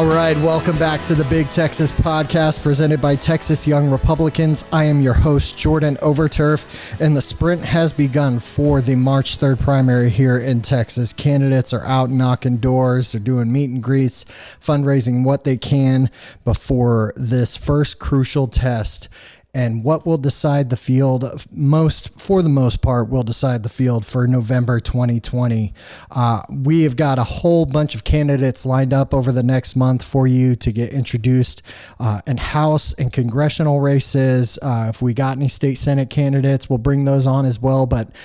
All right, welcome back to the Big Texas Podcast presented by Texas Young Republicans. I am your host, Jordan Overturf, and the sprint has begun for the March 3rd primary here in Texas. Candidates are out knocking doors, they're doing meet and greets, fundraising what they can before this first crucial test. And what will decide the field for the most part, will decide the field for November 2020. We have got a whole bunch of candidates lined up over the next month for you to get introduced in House and congressional races. If we got any state Senate candidates, we'll bring those on as well. But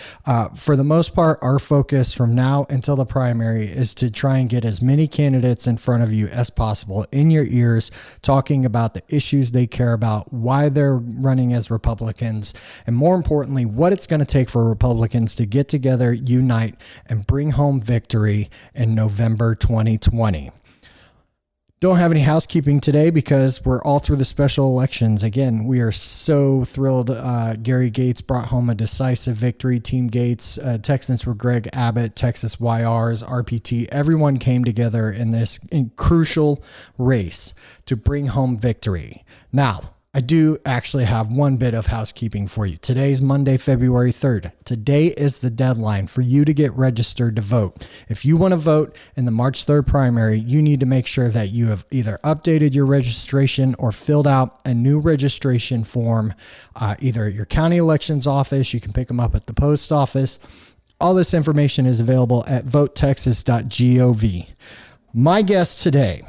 for the most part, our focus from now until the primary is to try and get as many candidates in front of you as possible in your ears, talking about the issues they care about, why they're running as Republicans, and more importantly, what it's going to take for Republicans to get together, unite, and bring home victory in November 2020. Don't have any housekeeping today because we're all through the special elections. Again, we are so thrilled. Gary Gates brought home a decisive victory. Team Gates, Texans were Greg Abbott, Texas YRs, RPT. Everyone came together in this crucial race to bring home victory. Now, I do actually have one bit of housekeeping for you. Today's Monday, February 3rd. Today is the deadline for you to get registered to vote. If you want to vote in the March 3rd primary, you need to make sure that you have either updated your registration or filled out a new registration form, either at your county elections office. You can pick them up at the post office. All this information is available at votetexas.gov. My guest today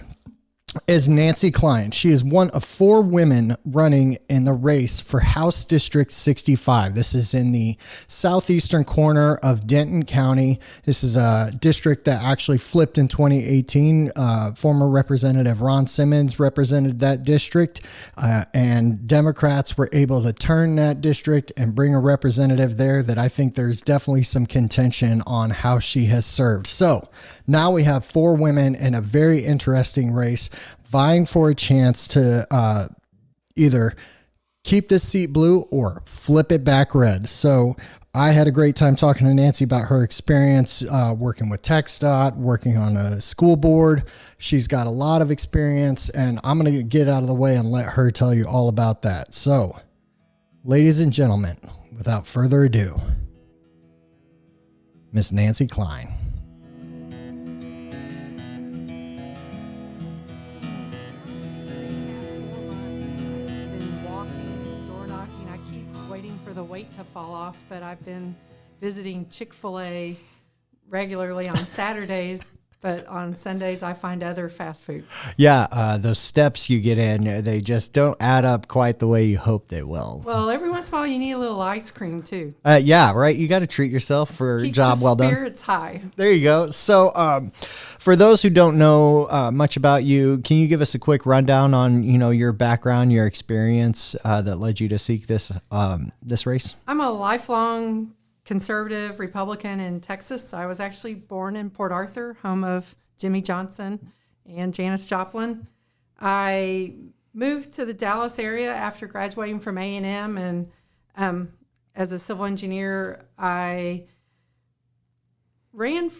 is Nancy Cline. She is one of 4 women running in the race for House District 65. This is in the southeastern corner of Denton County. This is a district that actually flipped in 2018. Former Representative Ron Simmons represented that district, and Democrats were able to turn that district and bring a representative there that I think there's definitely some contention on how she has served. So now we have 4 women in a very interesting race, vying for a chance to either keep this seat blue or flip it back red. So I had a great time talking to Nancy about her experience working with TxDOT, working on a school board. She's got a lot of experience, and I'm going to get out of the way and let her tell you all about that. So, ladies and gentlemen, without further ado, Miss Nancy Cline. The weight to fall off, but I've been visiting Chick-fil-A regularly on Saturdays, but on Sundays I find other fast food. Yeah, those steps you get in, they just don't add up quite the way you hope they will. Well, every once in a while you need a little ice cream too. Yeah, right. You got to treat yourself for a job well done. Spirits high. There you go. So, for those who don't know much about you, can you give us a quick rundown on your background, your experience that led you to seek this race? I'm a lifelong conservative Republican in Texas. I was actually born in Port Arthur, home of Jimmy Johnson and Janis Joplin. I moved to the Dallas area after graduating from A&M, and as a civil engineer, I'm running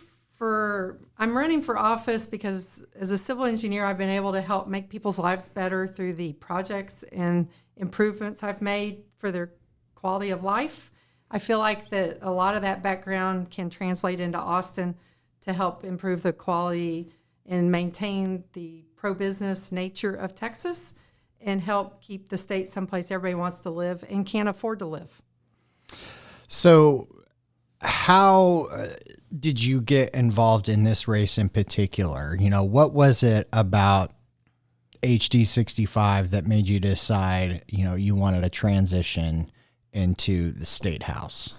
for office because as a civil engineer, I've been able to help make people's lives better through the projects and improvements I've made for their quality of life. I feel like that a lot of that background can translate into Austin to help improve the quality and maintain the pro-business nature of Texas and help keep the state someplace everybody wants to live and can't afford to live. So how did you get involved in this race in particular? What was it about HD 65 that made you decide, you wanted to transition into the state house?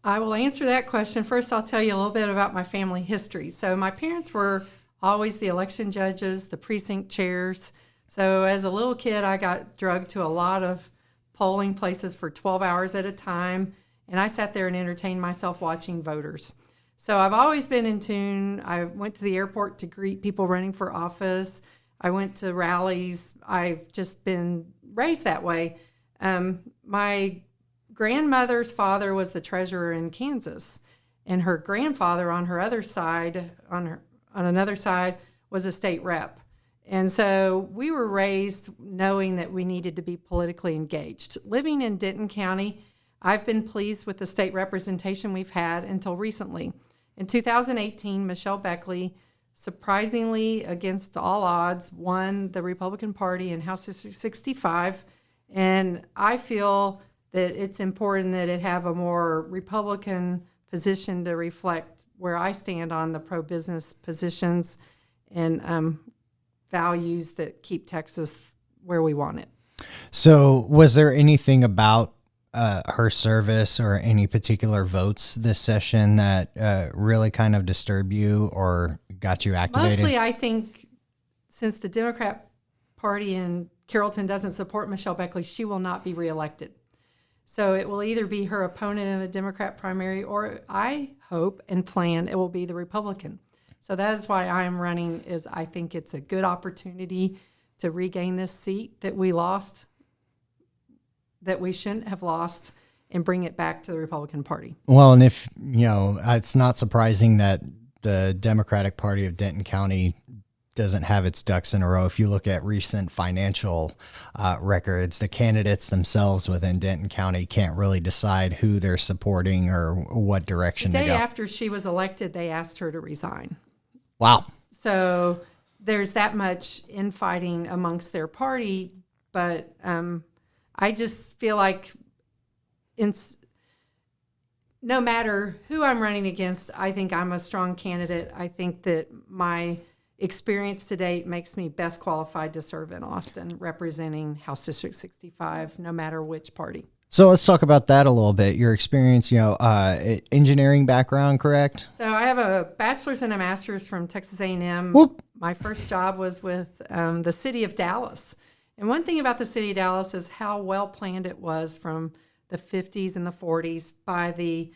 I will answer that question. First, I'll tell you a little bit about my family history. So my parents were always the election judges, the precinct chairs. So as a little kid, I got drugged to a lot of polling places for 12 hours at a time, and I sat there and entertained myself watching voters. So I've always been in tune. I went to the airport to greet people running for office. I went to rallies. I've just been raised that way. My grandmother's father was the treasurer in Kansas, and her grandfather on her other side, on another side, was a state rep. And so we were raised knowing that we needed to be politically engaged. Living in Denton County, I've been pleased with the state representation we've had until recently. In 2018, Michelle Beckley, surprisingly against all odds, won the Republican Party in House District 65. And I feel that it's important that it have a more Republican position to reflect where I stand on the pro-business positions and values that keep Texas where we want it. So was there anything about her service or any particular votes this session that really kind of disturbed you or got you activated? Mostly, I think since the Democrat Party in Carrollton doesn't support Michelle Beckley, she will not be reelected. So it will either be her opponent in the Democrat primary, or I hope and plan it will be the Republican. So that is why I'm running, is I think it's a good opportunity to regain this seat that we lost, that we shouldn't have lost, and bring it back to the Republican Party. Well, and if, it's not surprising that the Democratic Party of Denton County doesn't have its ducks in a row. If you look at recent financial records, the candidates themselves within Denton County can't really decide who they're supporting or what direction to go. The day after she was elected, they asked her to resign. Wow. So there's that much infighting amongst their party, but I just feel like no matter who I'm running against, I think I'm a strong candidate. I think that my experience to date makes me best qualified to serve in Austin, representing House District 65, no matter which party. So let's talk about that a little bit. Your experience, engineering background, correct? So I have a bachelor's and a master's from Texas A&M. Whoop. My first job was with the city of Dallas. And one thing about the city of Dallas is how well planned it was from the 50s and the 40s by the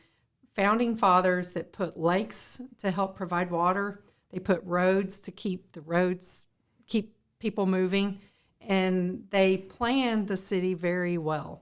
founding fathers that put lakes to help provide water. They put roads to keep people moving, and they planned the city very well.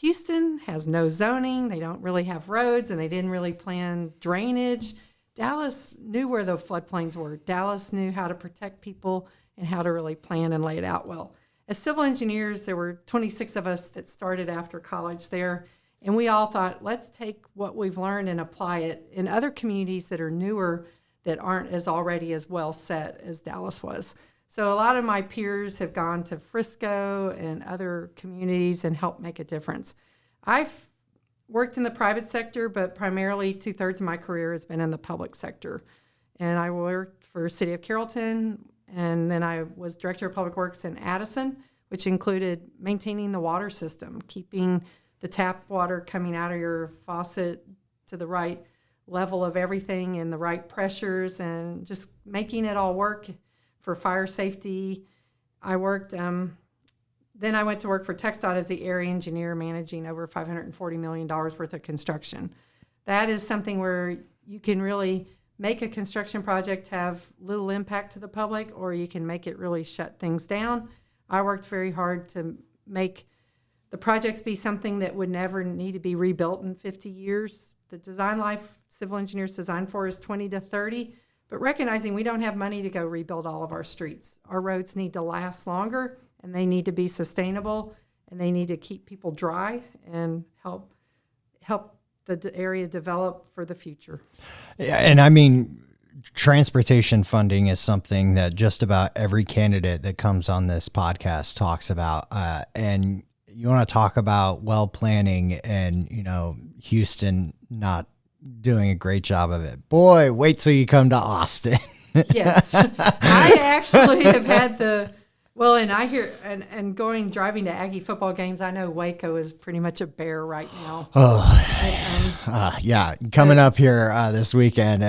Houston has no zoning. They don't really have roads, and they didn't really plan drainage. Dallas knew where the floodplains were. Dallas knew how to protect people and how to really plan and lay it out well. As civil engineers, there were 26 of us that started after college there, and we all thought, let's take what we've learned and apply it in other communities that are newer, that aren't as already as well set as Dallas was. So a lot of my peers have gone to Frisco and other communities and helped make a difference. I've worked in the private sector, but primarily 2/3 of my career has been in the public sector. And I worked for the City of Carrollton, and then I was Director of Public Works in Addison, which included maintaining the water system, keeping the tap water coming out of your faucet to the right level of everything and the right pressures, and just making it all work for fire safety. I worked, then I went to work for TxDOT as the area engineer, managing over $540 million worth of construction. That is something where you can really make a construction project have little impact to the public, or you can make it really shut things down. I worked very hard to make the projects be something that would never need to be rebuilt in 50 years. The design life civil engineers design for is 20 to 30, but recognizing we don't have money to go rebuild all of our streets. Our roads need to last longer, and they need to be sustainable, and they need to keep people dry and help the area develop for the future. Yeah, and I mean, transportation funding is something that just about every candidate that comes on this podcast talks about. And you want to talk about well planning and, Houston not doing a great job of it. Boy, wait till you come to Austin. Yes. I actually have had and I hear, and driving to Aggie football games, I know Waco is pretty much a bear right now. Yeah, coming up here this weekend,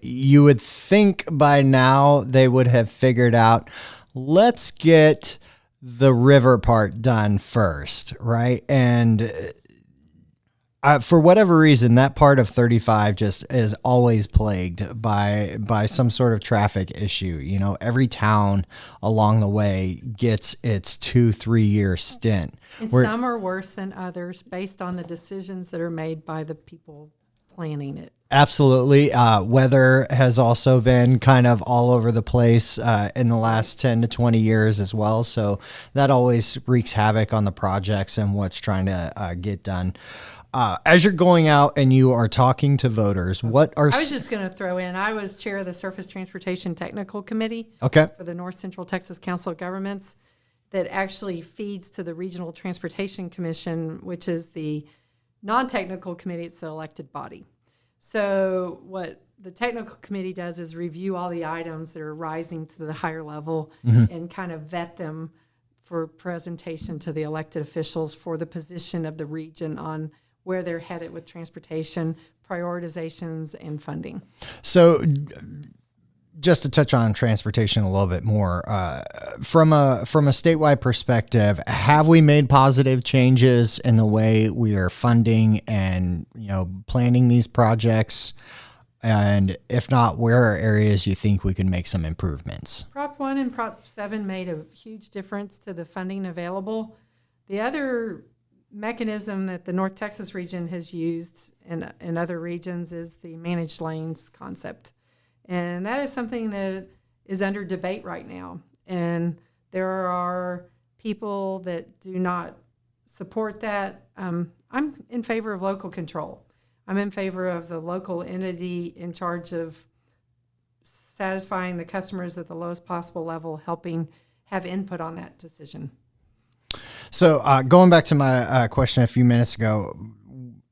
you would think by now they would have figured out, let's get the river part done first, right? And for whatever reason, that part of 35 just is always plagued by some sort of traffic issue. Every town along the way gets its 2-3 year stint. And some are worse than others based on the decisions that are made by the people planning it. Absolutely. Weather has also been kind of all over the place in the last 10 to 20 years as well. So that always wreaks havoc on the projects and what's trying to get done. As you're going out and you are talking to voters, what are... I was just going to throw in, I was chair of the Surface Transportation Technical Committee Okay. for the North Central Texas Council of Governments that actually feeds to the Regional Transportation Commission, which is the non-technical committee. It's the elected body. So what the technical committee does is review all the items that are rising to the higher level and kind of vet them for presentation to the elected officials for the position of the region on where they're headed with transportation, prioritizations, and funding. So just to touch on transportation a little bit more, from a statewide perspective, have we made positive changes in the way we are funding and, planning these projects? And if not, where are areas you think we can make some improvements? Prop 1 and Prop 7 made a huge difference to the funding available. The other mechanism that the North Texas region has used in other regions is the managed lanes concept. And that is something that is under debate right now. And there are people that do not support that. I'm in favor of local control. I'm in favor of the local entity in charge of satisfying the customers at the lowest possible level, helping have input on that decision. So going back to my question a few minutes ago,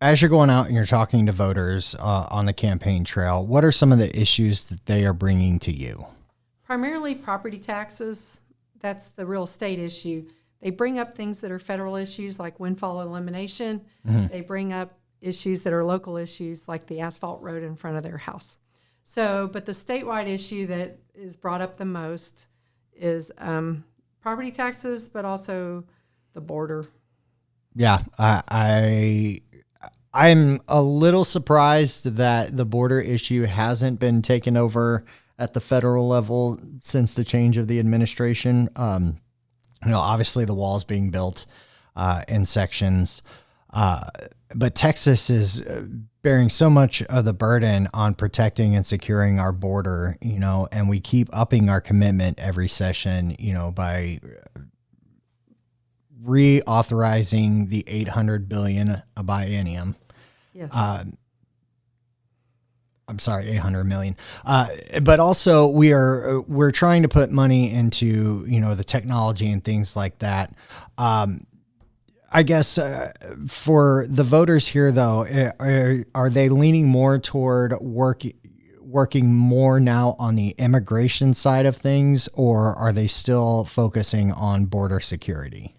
as you're going out and you're talking to voters on the campaign trail, what are some of the issues that they are bringing to you? Primarily property taxes. That's the real estate issue. They bring up things that are federal issues like windfall elimination. They bring up issues that are local issues like the asphalt road in front of their house. So, but the statewide issue that is brought up the most is property taxes, but also the border. Yeah, I'm a little surprised that the border issue hasn't been taken over at the federal level since the change of the administration. Obviously the wall's being built in sections, but Texas is bearing so much of the burden on protecting and securing our border, and we keep upping our commitment every session, by reauthorizing the $800 billion a biennium. Yes. I'm sorry, $800 million. But also we're trying to put money into, the technology and things like that. I guess for the voters here, though, are they leaning more toward working more now on the immigration side of things, or are they still focusing on border security?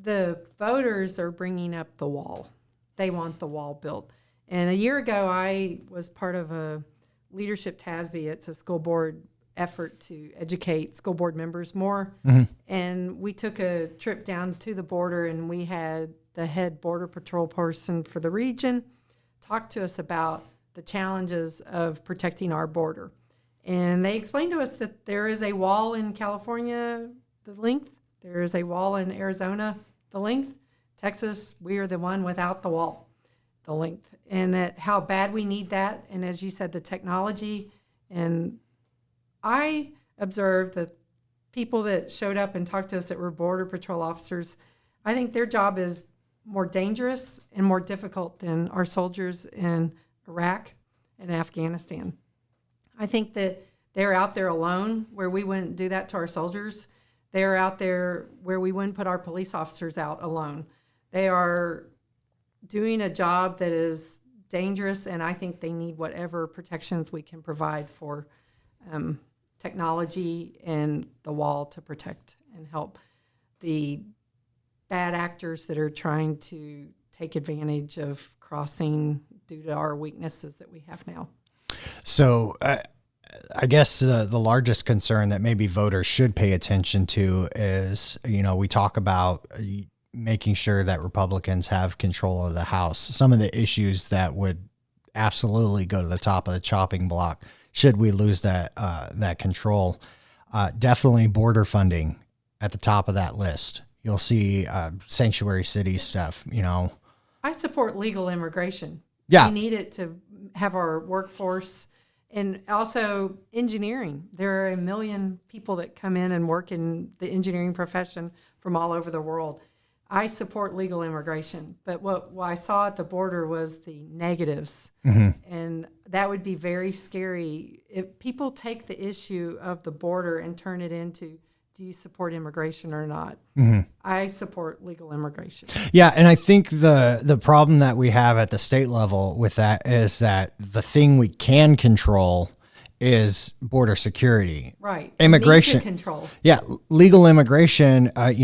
The voters are bringing up the wall. They want the wall built. And a year ago, I was part of a leadership TASB. It's a school board effort to educate school board members more. And we took a trip down to the border, and we had the head border patrol person for the region talk to us about the challenges of protecting our border. And they explained to us that there is a wall in California, the length. There is a wall in Arizona, the length. Texas, we are the one without the wall, the length. And that how bad we need that. And as you said, the technology. And I observed that people that showed up and talked to us that were Border Patrol officers, I think their job is more dangerous and more difficult than our soldiers in Iraq and Afghanistan. I think that they're out there alone where we wouldn't do that to our soldiers. They're out there where we wouldn't put our police officers out alone. They are doing a job that is dangerous, and I think they need whatever protections we can provide for technology and the wall to protect and help the bad actors that are trying to take advantage of crossing due to our weaknesses that we have now. So I guess the largest concern that maybe voters should pay attention to is, we talk about making sure that Republicans have control of the House. Some of the issues that would absolutely go to the top of the chopping block should we lose that control. Definitely border funding at the top of that list. You'll see sanctuary city stuff, I support legal immigration. Yeah. We need it to have our workforce, and also engineering. There are 1 million people that come in and work in the engineering profession from all over the world. I support legal immigration, but what I saw at the border was the negatives. And that would be very scary if people take the issue of the border and turn it into, do you support immigration or not? I support legal immigration. Yeah, and I think the problem that we have at the state level with that is that the thing we can control is border security. Right. Immigration Need to control. Yeah, legal immigration, I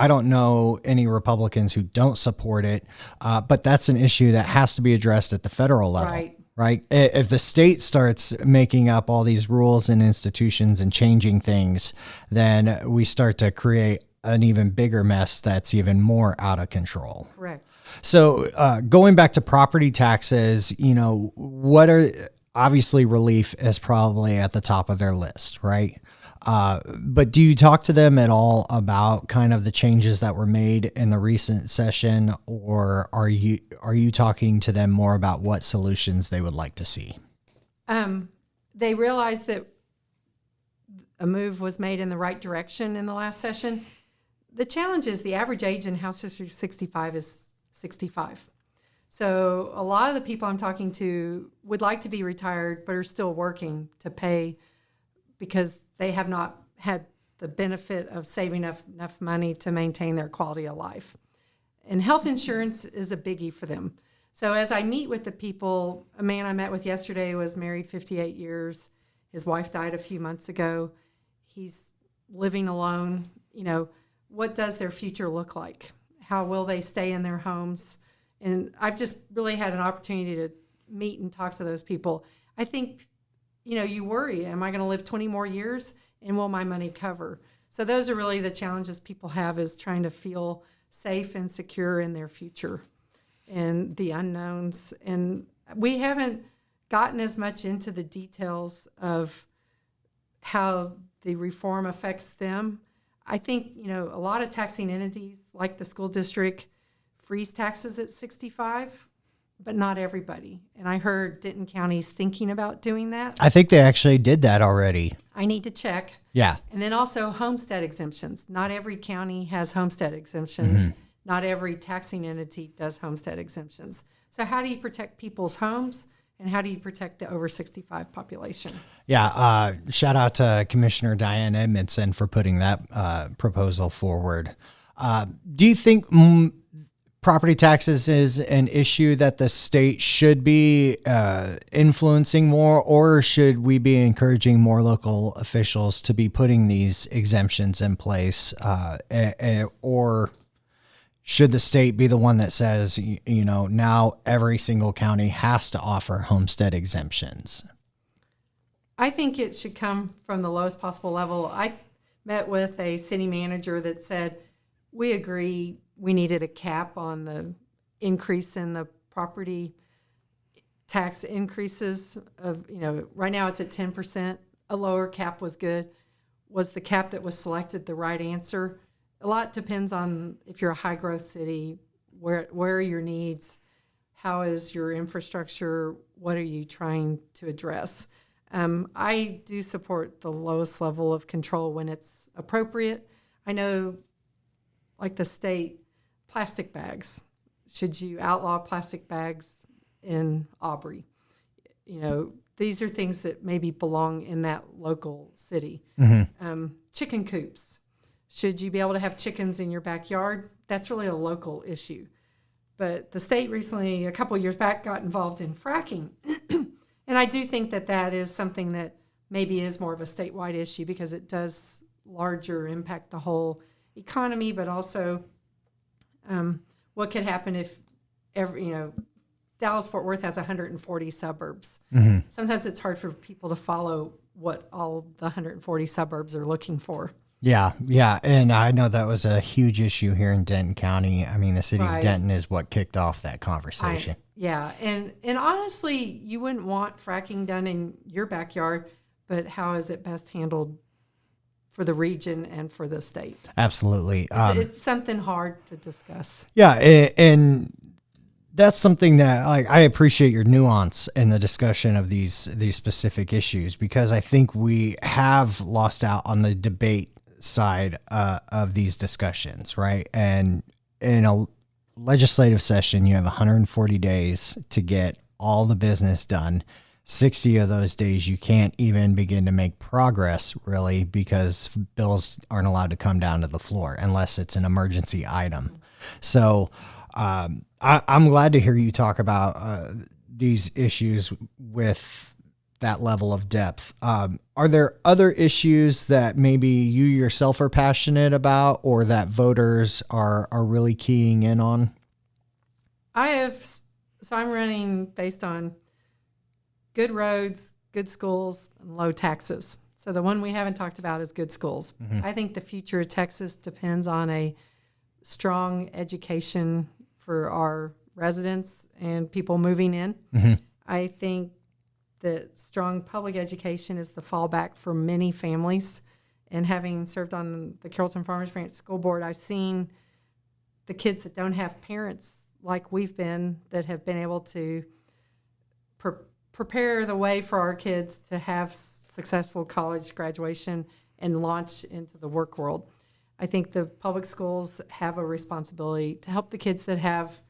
don't know any Republicans who don't support it, but that's an issue that has to be addressed at the federal level. Right. If the state starts making up all these rules and institutions and changing things, then we start to create an even bigger mess that's even more out of control. Correct. So going back to property taxes, what are obviously relief is probably at the top of their list, right? But do you talk to them at all about kind of the changes that were made in the recent session, or are you talking to them more about what solutions they would like to see? They realized that a move was made in the right direction in the last session. The challenge is the average age in House District 65 is 65. So a lot of the people I'm talking to would like to be retired but are still working to pay because they have not had the benefit of saving enough money to maintain their quality of life. And health insurance is a biggie for them. So as I meet with the people, a man I met with yesterday was married 58 years. His wife died a few months ago. He's living alone. What does their future look like? How will they stay in their homes? And I've just really had an opportunity to meet and talk to those people. I think, you worry, am I going to live 20 more years and will my money cover? So those are really the challenges people have, is trying to feel safe and secure in their future and the unknowns. And we haven't gotten as much into the details of how the reform affects them. I think, a lot of taxing entities like the school district freeze taxes at 65, but not everybody. And I heard Denton County's thinking about doing that. I think they actually did that already. I need to check. Yeah. And then also homestead exemptions. Not every county has homestead exemptions. Not every taxing entity does homestead exemptions. So how do you protect people's homes, and how do you protect the over 65 population? Yeah. Shout out to Commissioner Diane Edmondson for putting that proposal forward. Do you think property taxes is an issue that the state should be influencing more, or should we be encouraging more local officials to be putting these exemptions in place? Or should the state be the one that says, now every single county has to offer homestead exemptions? I think it should come from the lowest possible level. I met with a city manager that said, we agree we needed a cap on the increase in the property tax increases of, right now it's at 10%. A lower cap was good. Was the cap that was selected the right answer? A lot depends on if you're a high growth city, where are your needs, how is your infrastructure, what are you trying to address? I do support the lowest level of control when it's appropriate. I know, like the state, plastic bags. Should you outlaw plastic bags in Aubrey? These are things that maybe belong in that local city. Chicken coops. Should you be able to have chickens in your backyard? That's really a local issue. But the state recently, a couple of years back, got involved in fracking. And I do think that is something that maybe is more of a statewide issue, because it does larger impact the whole economy, but also what could happen if Dallas-Fort Worth has 140 suburbs. Sometimes it's hard for people to follow what all the 140 suburbs are looking for. Yeah. And I know that was a huge issue here in Denton County. I mean, the city of Denton is what kicked off that conversation. And honestly, you wouldn't want fracking done in your backyard, but how is it best handled for the region and for the state? Absolutely. It's something hard to discuss. Yeah, and that's something that I appreciate your nuance in the discussion of these specific issues, because I think we have lost out on the debate side of these discussions, right? And in a legislative session, you have 140 days to get all the business done. 60 of those days you can't even begin to make progress, really, because bills aren't allowed to come down to the floor unless it's an emergency item. So I'm glad to hear you talk about these issues with that level of depth. Are there other issues that maybe you yourself are passionate about, or that voters are really keying in on? I'm running based on good roads, good schools, and low taxes. So the one we haven't talked about is good schools. Mm-hmm. I think the future of Texas depends on a strong education for our residents and people moving in. Mm-hmm. I think that strong public education is the fallback for many families. And having served on the Carrollton Farmers Branch School Board, I've seen the kids that don't have parents like we've been, that have been able to prepare the way for our kids to have successful college graduation and launch into the work world. I think the public schools have a responsibility to help the kids that have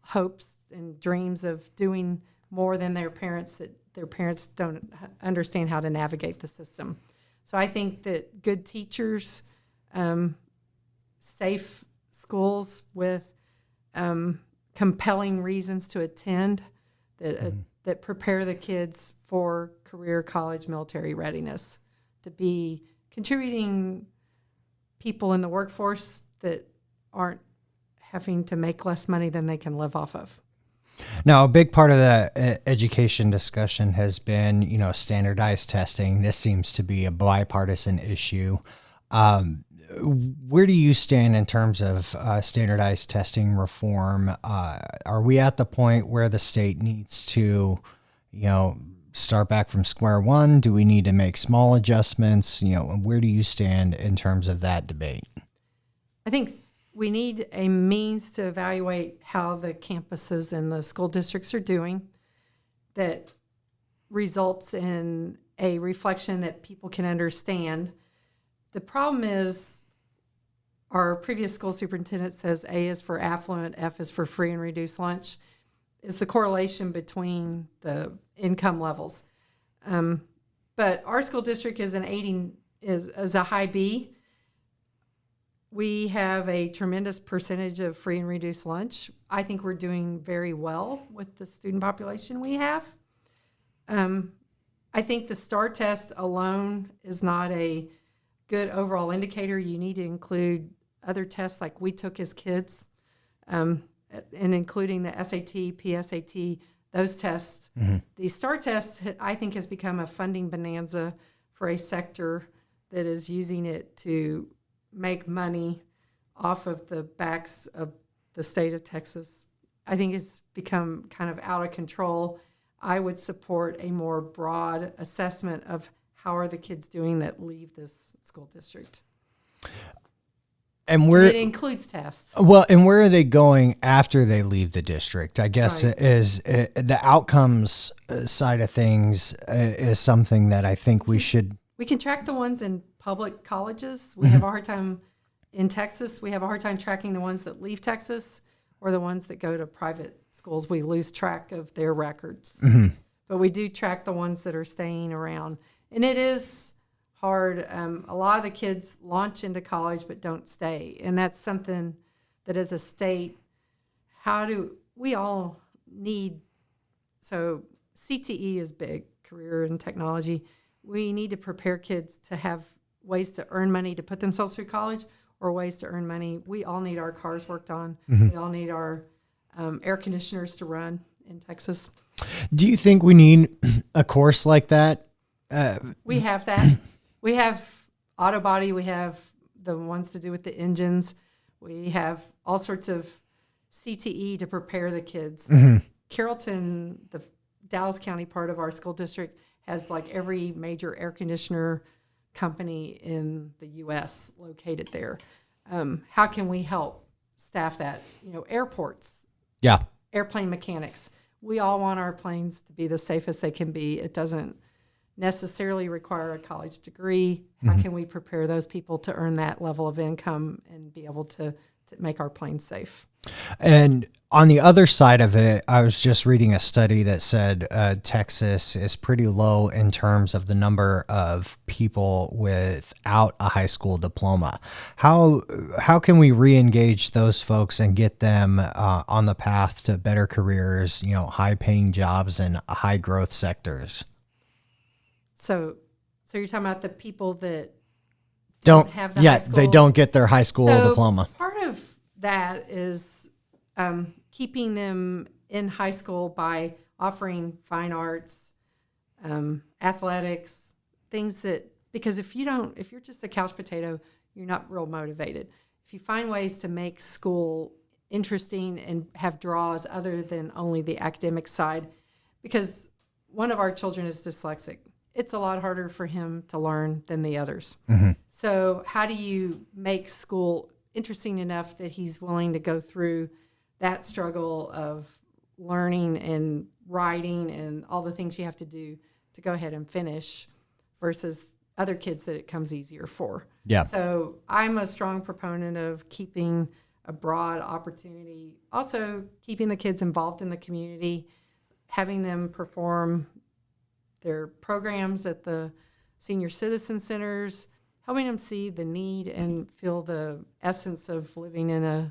hopes and dreams of doing more than their parents, that their parents don't understand how to navigate the system. So I think that good teachers, safe schools with compelling reasons to attend, that prepare the kids for career, college, military readiness, to be contributing people in the workforce that aren't having to make less money than they can live off of. Now, a big part of the education discussion has been, standardized testing. This seems to be a bipartisan issue. Where do you stand in terms of standardized testing reform? Are we at the point where the state needs to, start back from square one? Do we need to make small adjustments? Where do you stand in terms of that debate? I think we need a means to evaluate how the campuses and the school districts are doing that results in a reflection that people can understand. The problem is our previous school superintendent says A is for affluent, F is for free and reduced lunch, is the correlation between the income levels. But our school district is is a high B. We have a tremendous percentage of free and reduced lunch. I think we're doing very well with the student population we have. I think the STAR test alone is not a good overall indicator. You need to include other tests like we took as kids, and including the SAT, PSAT, those tests. Mm-hmm. The STAR test, I think, has become a funding bonanza for a sector that is using it to make money off of the backs of the state of Texas. I think it's become kind of out of control. I would support a more broad assessment of how are the kids doing that leave this school district. And it includes tests. Well, and where are they going after they leave the district? I guess right. is the outcomes side of things is something that I think we should. We can track the ones in public colleges. We have a hard time in Texas. We have a hard time tracking the ones that leave Texas or the ones that go to private schools. We lose track of their records. Mm-hmm. But we do track the ones that are staying around. And it is hard. A lot of the kids launch into college but don't stay. And that's something that as a state, we all need, so CTE is big, career and technology. We need to prepare kids to have ways to earn money to put themselves through college or ways to earn money. We all need our cars worked on. Mm-hmm. We all need our air conditioners to run in Texas. Do you think we need a course like that? We have that. We have auto body. We have the ones to do with the engines. We have all sorts of CTE to prepare the kids. Mm-hmm. Carrollton, the Dallas County part of our school district, has like every major air conditioner company in the U.S. located there. How can we help staff that? Airports. Yeah. airplane mechanics. We all want our planes to be the safest they can be. It doesn't necessarily require a college degree. How can we prepare those people to earn that level of income and be able to make our planes safe? And on the other side of it, I was just reading a study that said Texas is pretty low in terms of the number of people without a high school diploma. How can we re-engage those folks and get them on the path to better careers, high-paying jobs in high-growth sectors? So you're talking about the people that don't have the high school? They don't get their high school diploma. Part of that is keeping them in high school by offering fine arts, athletics, things that, because if you're just a couch potato, you're not real motivated. If you find ways to make school interesting and have draws other than only the academic side, because one of our children is dyslexic. It's a lot harder for him to learn than the others. So how do you make school interesting enough that he's willing to go through that struggle of learning and writing and all the things you have to do to go ahead and finish versus other kids that it comes easier for? Yeah. So I'm a strong proponent of keeping a broad opportunity, also keeping the kids involved in the community, having them perform their programs at the senior citizen centers, helping them see the need and feel the essence of living in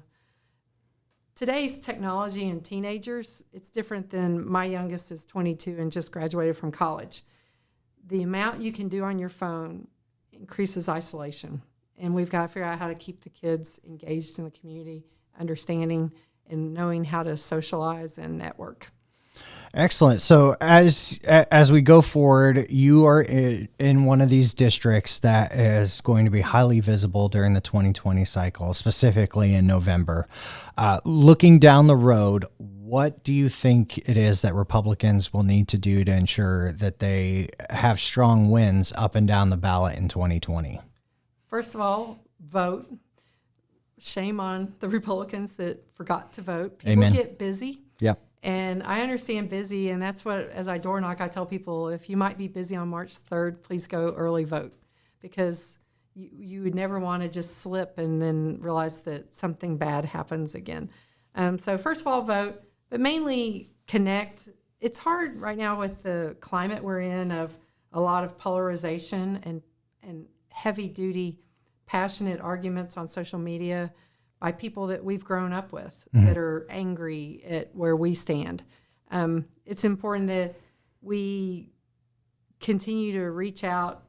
today's technology and teenagers. It's different than my youngest is 22 and just graduated from college. The amount you can do on your phone increases isolation, and we've got to figure out how to keep the kids engaged in the community, understanding and knowing how to socialize and network. Excellent. So as we go forward, you are in one of these districts that is going to be highly visible during the 2020 cycle, specifically in November. Looking down the road, what do you think it is that Republicans will need to do to ensure that they have strong wins up and down the ballot in 2020? First of all, vote. Shame on the Republicans that forgot to vote. People Amen. Get busy. Yep. And I understand busy, and that's what, as I door knock, I tell people, if you might be busy on March 3rd, please go early vote, because you would never want to just slip and then realize that something bad happens again. So first of all, vote, but mainly connect. It's hard right now with the climate we're in of a lot of polarization and heavy-duty, passionate arguments on social media by people that we've grown up with that are angry at where we stand. It's important that we continue to reach out,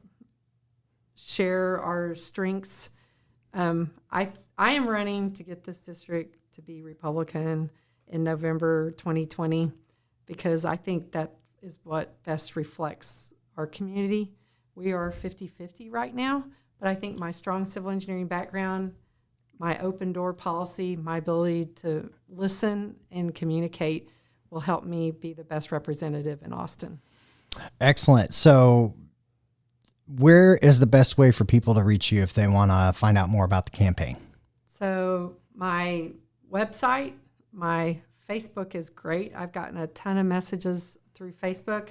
share our strengths. I am running to get this district to be Republican in November 2020 because I think that is what best reflects our community. We are 50-50 right now, but I think my strong civil engineering background, my open door policy, my ability to listen and communicate will help me be the best representative in Austin. Excellent. So where is the best way for people to reach you if they want to find out more about the campaign? So my website, my Facebook is great. I've gotten a ton of messages through Facebook.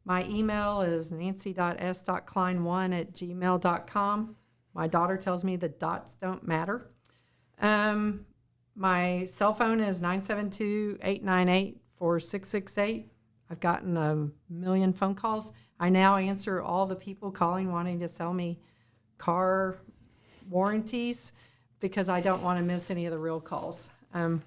My email is nancy.s.cline1@gmail.com. My daughter tells me the dots don't matter. My cell phone is 972-898-4668. I've gotten a million phone calls. I now answer all the people calling wanting to sell me car warranties because I don't want to miss any of the real calls. A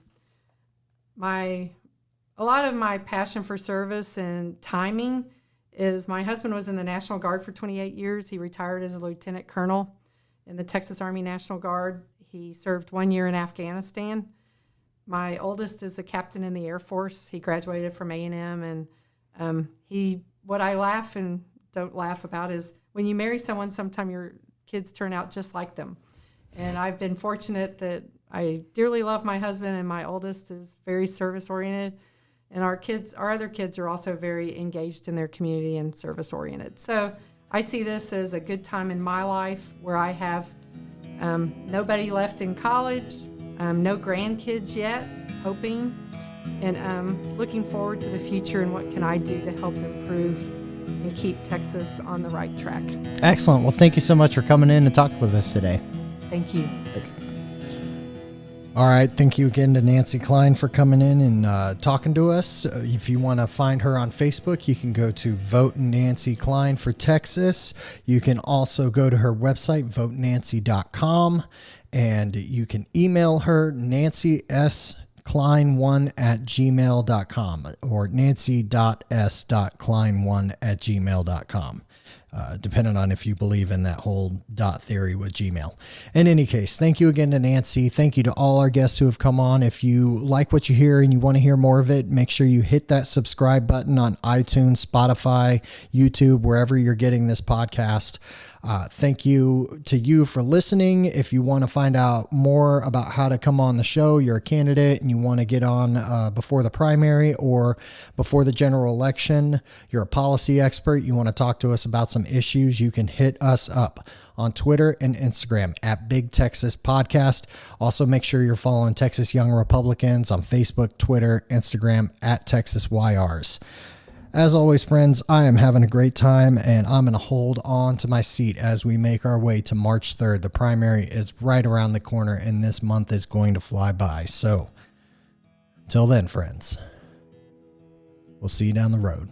lot of my passion for service and timing is my husband was in the National Guard for 28 years. He retired as a lieutenant colonel in the Texas Army National Guard. He served 1 year in Afghanistan. My oldest is a captain in the Air Force. He graduated from A&M, and what I laugh and don't laugh about is when you marry someone, sometimes your kids turn out just like them. And I've been fortunate that I dearly love my husband, and my oldest is very service-oriented. And our other kids are also very engaged in their community and service-oriented. So I see this as a good time in my life where I have nobody left in college, no grandkids yet, hoping. and looking forward to the future and what can I do to help improve and keep Texas on the right track. Excellent. Well, thank you so much for coming in and talking with us today. Thank you. Thanks. All right. Thank you again to Nancy Cline for coming in and talking to us. If you want to find her on Facebook, you can go to Vote Nancy Cline for Texas. You can also go to her website, votenancy.com, and you can email her, nancykline1@gmail.com or nancy.s.cline1@gmail.com. Depending on if you believe in that whole dot theory with Gmail. In any case, thank you again to Nancy. Thank you to all our guests who have come on. If you like what you hear and you want to hear more of it, make sure you hit that subscribe button on iTunes, Spotify, YouTube, wherever you're getting this podcast. Thank you to you for listening. If you want to find out more about how to come on the show, you're a candidate and you want to get on before the primary or before the general election, you're a policy expert, you want to talk to us about some issues, you can hit us up on Twitter and Instagram at Big Texas Podcast. Also, make sure you're following Texas Young Republicans on Facebook, Twitter, Instagram at Texas YRs. As always, friends, I am having a great time, and I'm going to hold on to my seat as we make our way to March 3rd. The primary is right around the corner, and this month is going to fly by. So, till then, friends, we'll see you down the road.